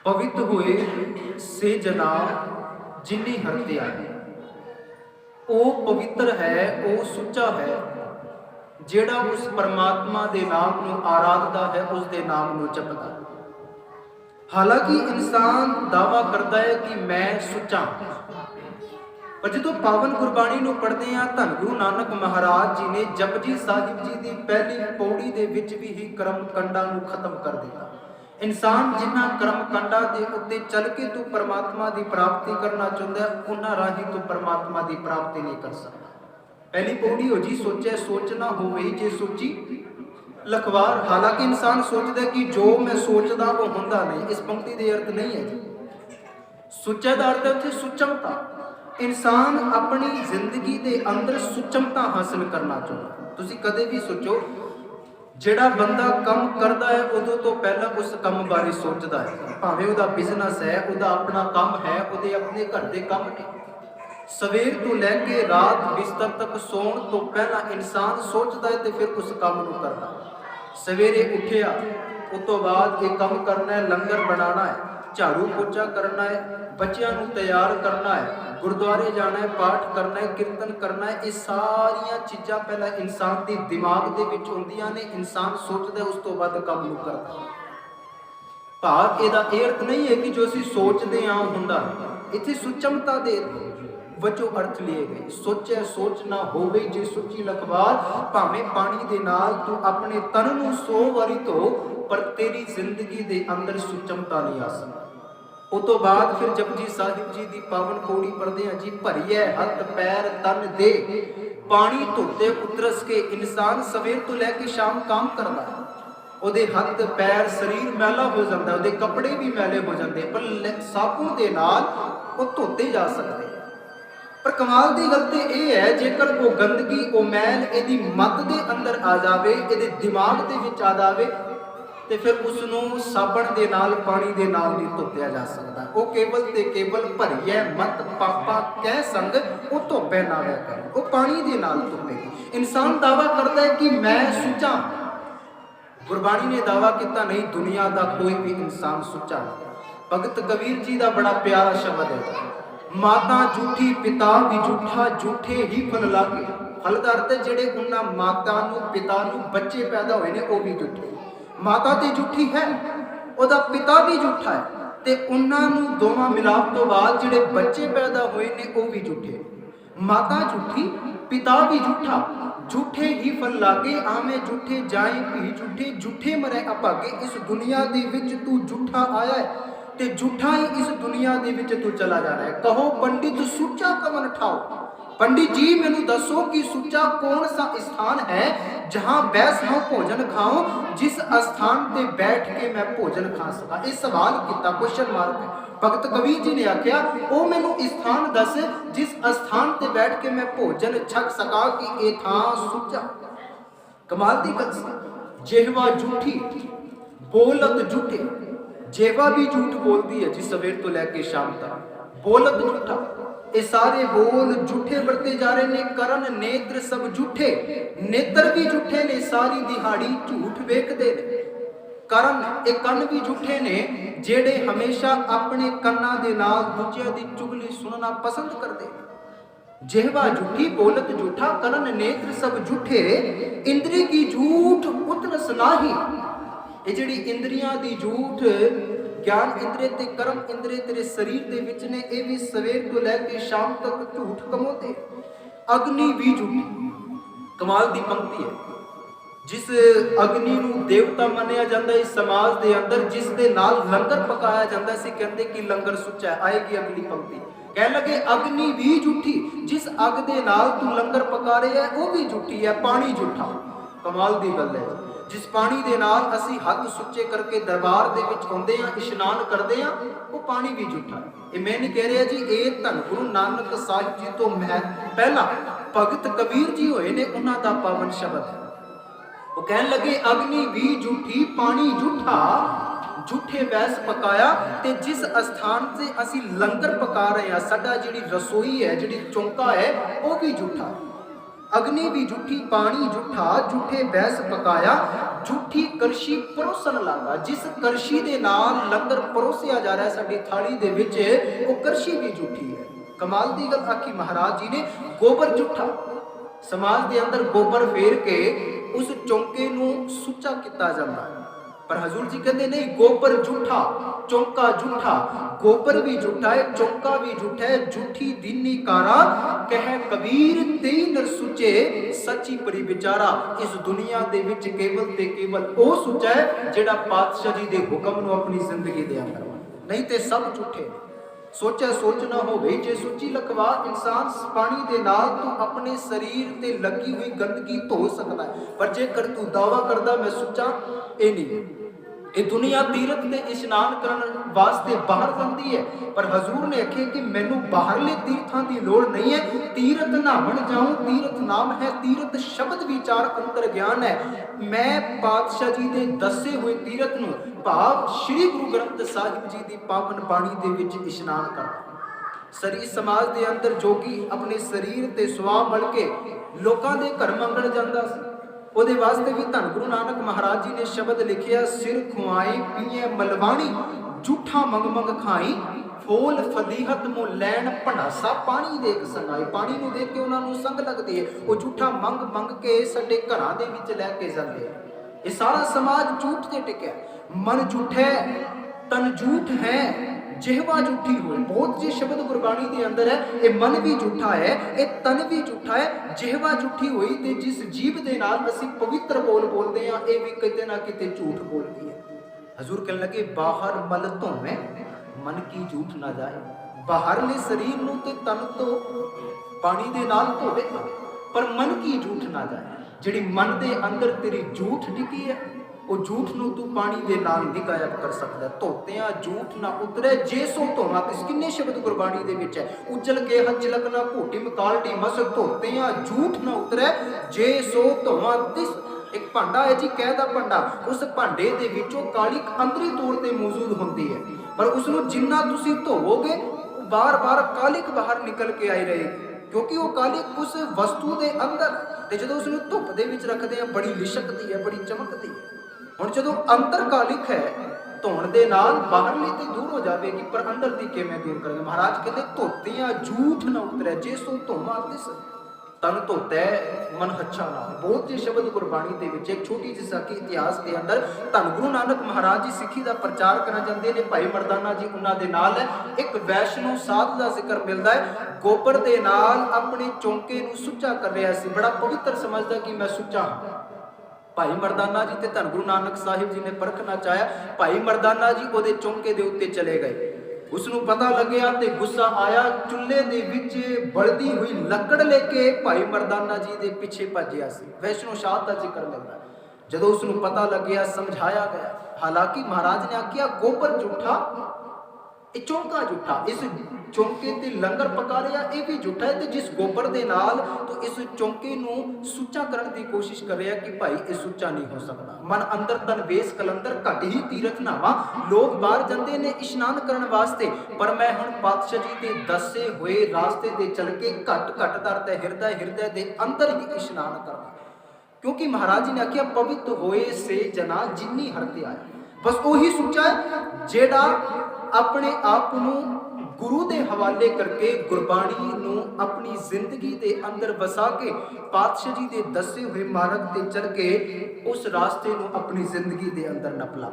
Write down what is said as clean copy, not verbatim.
पवित्र हुए से जना जिन्नी हत्या वो पवित्र है, वो सुच्चा है जेड़ा उस परमात्मा के नाम को आराधदा है, उसके नाम को जपदा। हालांकि इंसान दावा करता है कि मैं सुच्चा, पर जो पावन गुरबाणी को पढ़ते हैं धन गुरु नानक महाराज जी ने जपजी साहिब जी की पहली पौड़ी के विच भी ही कर्म कंडा खत्म कर दिया। इंसान जिन्ना कर्म कंडा के उत्ते चल के तू परमात्मा की प्राप्ति करना चाहता है, उन्हां राही तू परमात्मा की प्राप्ति नहीं कर सकता। पहली पौड़ी हो जी सोचे सोचना होवे जे सोची लखवार। हालांकि इंसान सोचता है कि जो मैं सोचदा वो हुंदा नहीं, इस पंक्ति के अर्थ नहीं है जी। सुच्चा का अर्थ है उत्थे सुचमता। इंसान अपनी जिंदगी के अंदर सुचमता हासिल करना चाहता। तुसी कदे भी सोचो ਜਿਹੜਾ ਬੰਦਾ ਕੰਮ ਕਰਦਾ ਹੈ ਉਦੋਂ ਤੋਂ ਪਹਿਲਾਂ ਉਸ ਕੰਮ ਬਾਰੇ ਸੋਚਦਾ ਹੈ, ਭਾਵੇਂ ਉਹਦਾ ਬਿਜ਼ਨਸ ਹੈ, ਉਹਦਾ ਆਪਣਾ ਕੰਮ ਹੈ, ਉਹਦੇ ਆਪਣੇ ਘਰ ਦੇ ਕੰਮ ਨੇ। ਸਵੇਰ ਤੋਂ ਲੈ ਕੇ ਰਾਤ ਬਿਸਤਰ ਤੱਕ ਸੌਣ ਤੋਂ ਪਹਿਲਾਂ ਇਨਸਾਨ ਸੋਚਦਾ ਹੈ ਤੇ ਫਿਰ ਉਸ ਕੰਮ ਨੂੰ ਕਰਦਾ। ਸਵੇਰੇ ਉੱਠਿਆ ਉਸ ਤੋਂ ਬਾਅਦ ਇਹ ਕੰਮ ਕਰਨਾ ਹੈ, ਲੰਗਰ ਬਣਾਉਣਾ ਹੈ, ਝਾੜੂ ਪੋਚਾ ਕਰਨਾ ਹੈ, ਬੱਚਿਆਂ ਨੂੰ ਤਿਆਰ ਕਰਨਾ ਹੈ, गुरुद्वारे जाना है, पाठ करना है, कीर्तन करना है। ये सारिया चीज़ां पहला इंसान के दिमाग के विच होंदियां ने। इंसान सोचता है उस तो बाद काम नहीं करता। भाव इहदा ये अर्थ नहीं है कि जो असीं सोचते हाँ हुंदा। इत्थे सुचमता दे वजों अर्थ लिए गए। सोचे सोच ना होवे जे सुची लखवार। भावें पानी दे नाल तू अपने तन नूं 100 वारी धो, पर तेरी जिंदगी दे अंदर सुचमता नहीं आ सकती। उस तो बाद फिर जपजी साहिब जी की पावन पौड़ी पढ़ते हैं जी। भरिए हथ पैर तन दे पानी धोते उतरस के। इंसान सवेर तो लैके शाम काम करता है, ਉਹਦੇ हथ पैर शरीर मैला हो जाता है, ਉਹਦੇ कपड़े भी मैले हो जाते हैं, पर साबुन के नाल वो धोते जा सकते। पर कमाल की गल तो यह है जेकर वो गंदगी वो मैल यदि मत के अंदर आ जाए, ये दिमाग के विच आ जाए, तो फिर उसनों साबण के नाल पानी के नाल नहीं धोत्या जा सकता। वो केवल ते केवल भरिए मत पापा कह संग वो धोपे ना वह कर, वो पानी के नाल धोपेगी। इंसान दावा करता है कि मैं सुचा। गुरबाणी ने दावा किया नहीं, दुनिया का कोई भी इंसान सुचा नहीं। भगत कबीर जी का बड़ा प्यारा शब्द है, माता झूठी पिता भी झूठा, झूठे ही फल लागे। फल का अर्थ है जेडे उन्हां माता नूं पिता नूं बच्चे पैदा होए ने वो भी झूठे। माता तो झूठी है, उहदा पिता भी झूठा है, ते उन्होंने दोवां मिलाप तो बाद जिहड़े बच्चे पैदा हुए ने वो भी झूठे। माता झूठी पिता भी झूठा, झूठे ही फल लागे। आवे झूठे जाए भी झूठे, झूठे मरे अभागे। इस दुनिया दे विच तू झूठा आया है ते झूठा ही इस दुनिया दे विच तू चला जाना है। कहो पंडित सुच्चा कवन ठाओ। पंडित जी मैनू दसो कि सुच्चा कौन सा स्थान है जहां बैस मैं भोजन खाऊं, जिस स्थान पे बैठ के मैं भोजन खा सका। ये सवाल किया, क्वेश्चन मार्क है। भगत कबीर जी ने आख्या ओ मैनू स्थान दस जिस स्थान पे बैठ के मैं भोजन छक सका कि ये थां सुच्चा। कमाल दी गल सी। जिहवा झूठी बोलत झूठे। जिहवा भी झूठ बोलती है जी सवेर तो लैके शाम तक। बोलत झूठा, ये सारे बोल झूठे बरते जा रहे ने। करन नेत्र सब झूठे, नेत्र भी झूठे ने, सारी दिहाड़ी झूठ वेखदे ने। करन ये कन भी झूठे ने जेड़े हमेशा अपने कन्ना दे नाल दूजियां दी चुगली सुनना पसंद करते। जिहवा झूठी बोलत झूठा, करन नेत्र सब झूठे, इंद्री की झूठ उतरस नाही। ये जिहड़ी इंद्रियां दी झूठ, ज्ञान इंद्रिय ते कर्म इंद्रिय तेरे शरीर के विच ने, ये भी सवेर तो लैके शाम तक झूठ कमाते। अग्नि भी झूठी। कमाल की पंक्ति है। जिस अग्नि नूं देवता मनिया जाता है इस समाज के अंदर, जिस दे नाल लंगर पकाया जाता है, कहते कि लंगर सुच्चा है। आएगी अगली पंक्ति, कह लगे अग्नि भी झूठी, जिस अग दे नाल तू लंगर पका रहे है वो भी झूठी है। पानी झूठा। कमाल की गल है। जिस पानी के नाल असी हथ सुच्चे करके दरबार दे विच आउंदे हां, इशनान करते हैं, वो पानी भी झूठा। ये मैं नहीं कह रहा जी, ये धन गुरु नानक साहिब जी तो मैं पहला भगत कबीर जी होए ने, उन्हां दा पावन शब्द है। वो कह लगे अग्नि भी झूठी, पानी झूठा, झूठे बैस पकाया। ते जिस स्थान से असी लंगर पका रहे हैं, साडा जिहड़ी रसोई है, जिहड़ी चौंका है, वो भी झूठा। अग्नि भी झूठी, पानी झूठा, झूठे बैस पकाया, झूठी कलशी परोसन लागा। जिस कलशी दे नाल लंगर परोसिया जा रहा है साडी थाली दे विच, वो कलशी भी झूठी है। कमाल दी गल आखी महाराज जी ने। गोबर झूठा, समाज दे अंदर गोबर फेर के उस चौंके नूं सुच्चा किया जाता है, पर हजूर जी कहते नहीं, गोबर झूठा, चौंका झूठा। गोबर भी झूठा है, चौंका भी झूठा है। झूठी दीनी कारा कह कबीर, तेई नर सुचे सच्ची परी विचारा। इस दुनिया दे विच केवल ते केवल वो सुचा है जेड़ा पातशाह जी दे हुक्म नूं अपनी जिंदगी दे अंदर माने, नहीं ते सब झूठे। सोचा सोच ना होवे, जे सुची लखवा इंसान पानी दे नाल तो अपने शरीर ते लगी हुई गंदगी धो सकता है, पर जेकर तू दावा करदा मैं सुचा, ये नहीं। ये दुनिया तीरथ ते इशनान करन वास्ते बाहर जाती है, पर हजूर ने आखे कि मैनू बाहरले तीर्थां की लोड़ नहीं है। तीरथ नहावन जाऊं, तीरथ नाम है, तीरथ शब्द विचार अंतर ज्ञान है। मैं पातशाह जी के दसे हुए तीरथ नूं भाव श्री गुरु ग्रंथ साहिब जी की पावन बाणी दे विच इशनान करदा। सरी समाज के अंदर जोगी अपने शरीर ते सुआह मल के लोकां दे घर मंगण जांदा सी। ਉਹਦੇ वास्ते भी धन गुरु नानक महाराज जी ने शब्द लिखिया, सिर खुआई पीए मलवाणी, झूठा मंग मंग खाई, फूल फदीहत मुँह लैन भंडासा, पानी देख संगाई। पानी नूं देख के उन्हां नूं संग लगदी है, वो झूठा मंग मंग के साडे घरां दे विच लै के जांदे हैं। ये सारा समाज झूठ ते टिकिया। मन झूठा है, तन झूठ है, जिहवा झूठी होए। बहुत जी शब्द गुरबाणी के अंदर है, ये मन भी झूठा है, ये तन भी झूठा है, जिहवा झूठी हुई ते जिस जीव दे नाल असीं पवित्र बोल बोलते हैं, ये भी किते ना किते झूठ बोलती है। हजूर कहने लगे, बाहर मल धोवे मन की झूठ ना जाए। बाहरले शरीर नूं ते तन तो पानी दे नाल धोवे, पर मन की झूठ ना जाए। जिहड़ी मन दे अंदर तेरी झूठ टिकी है, वो झूठ नूं तू पानी दे नाल नहीं गायब कर सकदा। धोतियां झूठ ना उतरे, जे सो धोवा। किन्ने शब्द गुरबाणी दे विच है, उजल के हथ चिलक ना घोटी मकालटी मस, धोतियां झूठ ना उतरे, जे सो धोवा तिस। एक भांडा है जी, कह दा भांडा, उस भांडे दे विचों कालिक अंदरी तौर ते मौजूद होंदी है, पर उसनूं जिन्ना तुसीं धोवोगे बार बार कालिक बाहर निकल के आई रहेगी, क्योंकि वो कालिक उस वस्तु के अंदर। ते जदों उसनूं धुप दे विच रखदे हैं, बड़ी लिशकदी है, बड़ी चमकदी है। हुण जदों अंतर कालिक है, धोण दे नाल बाहरली ते दूर हो जाएगी, पर अंदर दी किवें दूर करेंगे। महाराज कहते, धोतियां झूठ न उतरे, जे सो धोवा तिस। तन धोता मन हच्छा ना। बहुत जी शब्द गुरबाणी दे विच। एक छोटी जी साखी इतिहास के अंदर धन गुरु नानक महाराज जी सिੱਖੀ का प्रचार करना चाहते हैं। भाई मर्दाना जी उन्हां दे नाल है। एक वैष्णो साधु का जिक्र मिलता है, गोबर दे नाल अपने चौंके नूं सुच्चा कर रहा सी, बड़ा पवित्र समझदा कि मैं सुच्चा हाँ। भाई मर्दाना जी ते धन गुरु नानक साहिब जी ने परखना चाहया। भाई मर्दाना जी उहदे चौंके दे उत्ते चले गए। उसनूं पता लग्या ते गुस्सा आया, चुल्हे दे विच बलदी हुई लकड़ लेके भाई मर्दाना जी दे पिछे भज्जिया सी। वैष्णो शाह दा जिक्र मिलदा। जदों उसनूं पता लग्या, समझाया गया। हालांकि महाराज ने आख्या, गोबर झूठा, ये चौंका झूठा। इस चौंके ते लंगर पका रहा, ये भी झूठा है। तो जिस गोबर दे नाल तो इस चौंके नूं सुच्चा करने की कोशिश कर रहा कि भाई ये सुच्चा नहीं हो सकता। मन अंदर तन वेस कलंदर, घट ही तीरथ नावा। लोग बाहर जाते ने इशनान करने वास्ते, पर मैं हुण पातशाह जी के दसे हुए रास्ते ते चल के घट घट दर हिरदे दे अंदर ही इशनान करना, क्योंकि महाराज जी ने आख्या, पवित्र होए से जना जिन्नी हरते आए। बस वही सुच्चा है जेड़ा अपने आप नूं गुरु दे हवाले करके गुरबाणी नूं अपनी जिंदगी दे अंदर वसा के पातशाह जी दे दसे हुए मार्ग ते चल के उस रास्ते नूं अपनी जिंदगी दे अंदर नपला।